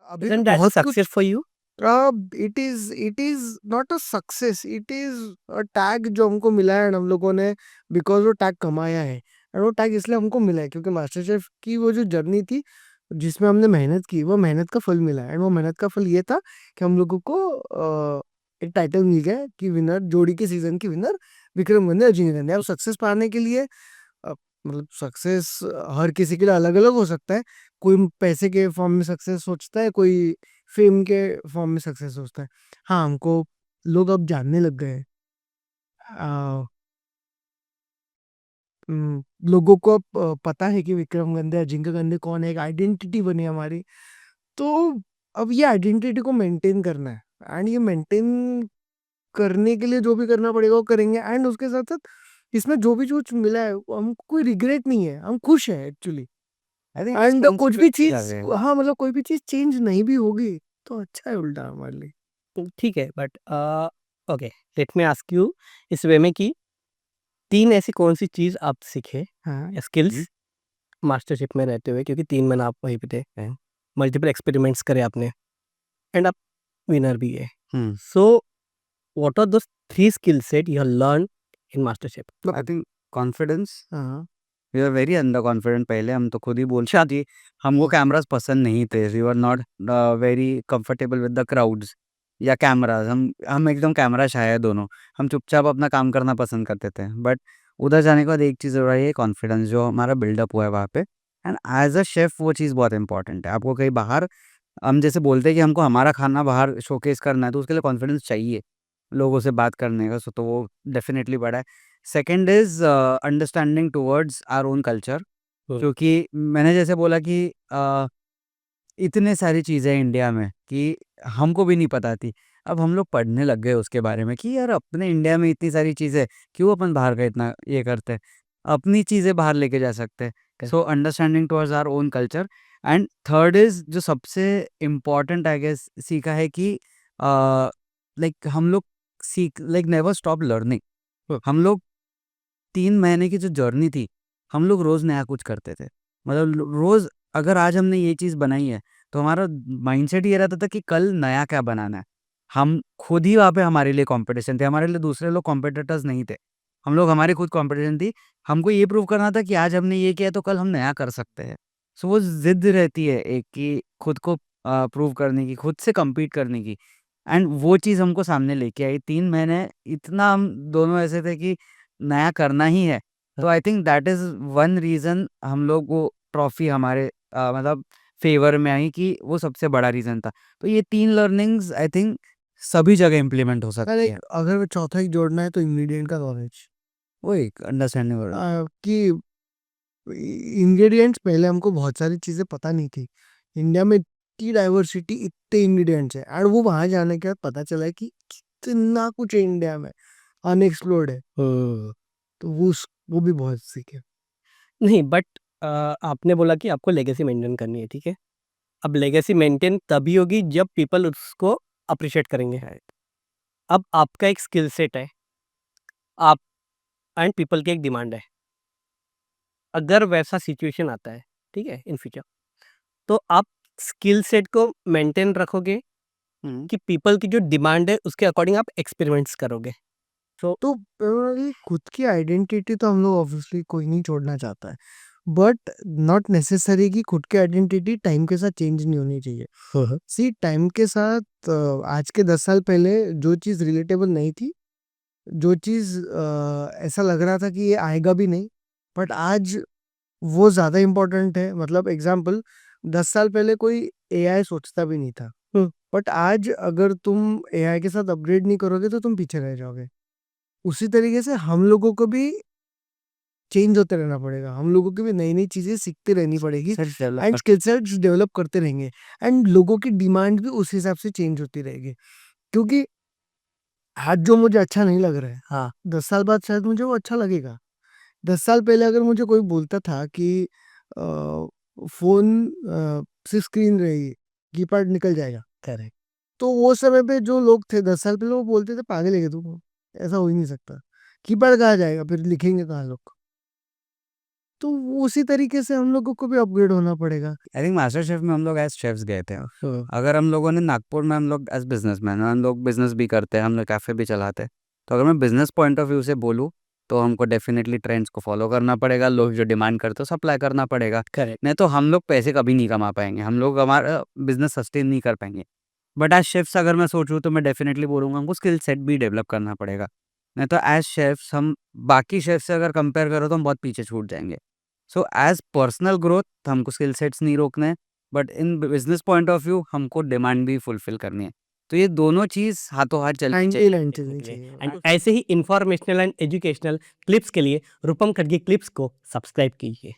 अभी भी Isn't that बहुत success कुछ for you? It is not a success, it is a tag जो हमको मिला है, and हम लोगों ने बिकॉज वो टैग कमाया है। और वो टैग इसलिए हमको मिला है क्योंकि मास्टर शेफ की वो जो जर्नी थी जिसमें हमने मेहनत की, वो मेहनत का फल मिला है। एंड वो मेहनत का फल ये था कि हम लोगों को एक टाइटल मिल गया कि विनर, जोड़ी के सीजन की विनर विक्रम गंदे अजिंक्य गंदे। अब सक्सेस पाने के लिए अ, मतलब सक्सेस हर किसी के लिए अलग अलग हो सकता है। कोई पैसे के फॉर्म में सक्सेस सोचता है, कोई फेम के फॉर्म में सक्सेस सोचता है। हाँ, हमको लोग अब जानने लग गए हैं। आ, लोगों को अब पता है कि विक्रम गंदे अजिंक्य गंदे कौन है, एक आइडेंटिटी बनी हमारी। तो अब ये आइडेंटिटी को मेंटेन करना है, एंड ये मेंटेन करने के लिए जो भी करना पड़ेगा वो करेंगे। एंड उसके साथ साथ इसमें जो भी कुछ मिला है वो हमको कोई रिग्रेट नहीं है, हम खुश हैं एक्चुअली। आई थिंक एंड कुछ भी रिस्पॉन्सिबिलिटी आ चीज, गए। हाँ मतलब कोई भी चीज चेंज नहीं भी होगी तो अच्छा है उल्टा हमारे लिए। ठीक है, but okay, let me ask you इस वे में कि 3 ऐसी कौन-सी चीज़ आप सीखे, हाँ। स्किल्स मास्टरशिप में रहते हुए, क्योंकि 3 महीने आप वहीं पे थे, मल्टीपल एक्सपेरिमेंट्स करे आपने एंड आप विनर भी है। Hmm so what are those 3 skill set you have learn in mastership? I think confidence. हाँ। We are very under confident. पहले हम तो खुद ही बोलते थे, हमको कैमरास पसंद नहीं थे। We were not very comfortable with the crowds या कैमरास। हम एकदम कैमरा शाय है दोनों। हम चुपचाप अपना काम करना पसंद करते थे। बट उधर जाने के बाद एक चीज़ हो रही है, कॉन्फिडेंस जो हमारा बिल्डअप हुआ है वहाँ पे। एंड एज अ शेफ वो चीज़ बहुत इंपॉर्टेंट है। आपको कहीं बाहर, हम जैसे बोलते हैं कि हमको हमारा खाना बाहर शोकेस करना है, तो उसके लिए कॉन्फिडेंस चाहिए लोगों से बात करने का। सो तो वो डेफिनेटली बड़ा है। Second is understanding towards our own culture. हुँ, क्योंकि मैंने जैसे बोला कि इतने सारी चीज़ें हैं इंडिया में कि हमको भी नहीं पता थी। अब हम लोग पढ़ने लग गए उसके बारे में कि यार अपने इंडिया में इतनी सारी चीज़ें, क्यों अपन बाहर का इतना ये करते हैं? अपनी चीज़ें बाहर लेके जा सकते हैं। Correct. So understanding towards our own culture. And third is जो सबसे इम्पोर्टेंट आई गेस सीखा है कि लाइक हम लोग नेवर स्टॉप लर्निंग। हुँ, हम लोग 3 महीने की जो जर्नी थी, हम लोग रोज़ नया कुछ करते थे। मतलब रोज़, अगर आज हमने ये चीज़ बनाई है, तो हमारा माइंडसेट ये रहता था कि कल नया क्या बनाना है। हम खुद ही वहाँ पे हमारे लिए कॉम्पिटिशन थे, हमारे लिए दूसरे लोग कॉम्पिटिटर्स नहीं थे। हम लोग हमारी खुद कॉम्पिटिशन थी। हमको ये प्रूव करना था कि आज हमने ये किया है तो कल हम नया कर सकते हैं। सो वो ज़िद रहती है एक कि खुद को प्रूव करने की, खुद से कम्पीट करने की। एंड वो चीज़ हमको सामने लेके आई। 3 महीने इतना हम दोनों ऐसे थे कि नया करना ही है। तो I think that is one reason हम लोग वो ट्रॉफ़ी हमारे मतलब फ़ेवर में आई, कि वो सबसे बड़ा रीज़न था। तो ये 3 लर्निंग्स आई थिंक सभी जगह इम्प्लीमेंट हो अरे सकती है। अगर चौथा एक जोड़ना है तो इंग्रेडिएंट का नॉलेज। वो एक अंडरस्टैंडिंग वर्ड। कि इंग्रेडिएंट्स पहले हमको बहुत सारी चीज़ें पता नहीं थी। इंडिया में इतनी डाइवर्सिटी, इतने इंग्रेडिएंट्स है, और वो वहाँ जाने के बाद पता चला है कि कितना कुछ है इंडिया में, अनएक्सप्लोर्ड है। हुँ। तो वो भी बहुत सीखे। नहीं, बट आपने बोला कि आपको लेगेसी मेंटेन करनी है, ठीक है? अब लेगेसी मेंटेन तभी होगी जब पीपल उसको अप्रिशिएट करेंगे। अब आपका एक स्किल सेट है, आप एंड पीपल की एक डिमांड है। अगर वैसा सिचुएशन आता है, ठीक है, इन फ्यूचर, तो आप स्किल सेट को मेंटेन रखोगे हुँ। कि पीपल की जो डिमांड है उसके अकॉर्डिंग आप एक्सपेरिमेंट्स करोगे? सो तो खुद की आइडेंटिटी तो हम लोग ऑब्वियसली कोई नहीं छोड़ना चाहता है, बट नॉट नेसेसरी कि खुद की आइडेंटिटी टाइम के साथ चेंज नहीं होनी चाहिए। हाँ, हाँ। सी टाइम के साथ आज के 10 साल पहले जो चीज़ रिलेटेबल नहीं थी, जो चीज़ ऐसा लग रहा था कि ये आएगा भी नहीं, बट आज वो ज़्यादा इम्पोर्टेंट है। मतलब एग्जाम्पल, 10 साल पहले कोई एआई सोचता भी नहीं था, हुँ, बट आज अगर तुम एआई के साथ अपग्रेड नहीं करोगे तो तुम पीछे रह जाओगे। उसी तरीके से हम लोगों को भी चेंज होते रहना पड़ेगा, हम लोगों की भी नई नई चीज़ें सीखती रहनी पड़ेगी, self and development. Skill sets develop करते रहेंगे। एंड लोगों की डिमांड भी उस हिसाब से चेंज होती रहेगी, क्योंकि आज जो मुझे अच्छा नहीं लग रहा है, हाँ 10 साल बाद शायद मुझे वो अच्छा लगेगा। 10 साल पहले अगर मुझे कोई बोलता था कि फोन से स्क्रीन रहेगी, कीपैड निकल जाएगा, करेक्ट। तो वो समय पे जो लोग थे 10 साल पहले वो बोलते थे पागल है क्या तू, ऐसा हो ही नहीं सकता, कीपैड कहाँ जाएगा, फिर लिखेंगे कहाँ लोग। तो उसी तरीके से हम लोगों को भी अपग्रेड होना पड़ेगा। आई थिंक मास्टर शेफ में हम लोग एज शेफ्स गए थे। हाँ। अगर हम लोगों ने नागपुर में हम लोग एज बिजनेसमैन, हम लोग बिजनेस भी करते हैं, हम लोग कैफ़े भी चलाते हैं, तो अगर मैं बिजनेस पॉइंट ऑफ व्यू से बोलूँ तो हमको डेफिनेटली ट्रेंड्स को फॉलो करना पड़ेगा, लोग जो डिमांड करते हो सप्लाई करना पड़ेगा, करेक्ट। नहीं तो हम लोग पैसे कभी नहीं कमा पाएंगे, हम लोग हमारा बिजनेस सस्टेन नहीं कर पाएंगे। बट एज शेफ्स अगर मैं सोचूँ तो मैं डेफिनेटली बोलूँगा हमको स्किल सेट भी डेवलप करना पड़ेगा, नहीं तो एज शेफ्स हम बाकी शेफ से अगर कंपेयर करो तो हम बहुत पीछे छूट जाएंगे। सो एज पर्सनल ग्रोथ हमको स्किल सेट्स नहीं रोकने हैं, but in business point of view हमको डिमांड भी फुलफिल करनी है। तो ये दोनों चीज़ हाथों हाथ चलनी लाइन चाहिए। टू लाइन चलनी Definitely. चाहिए। एंड ऐसे ही इंफॉर्मेशनल एंड एजुकेशनल क्लिप्स के लिए रूपम खडगी क्लिप्स को सब्सक्राइब कीजिए।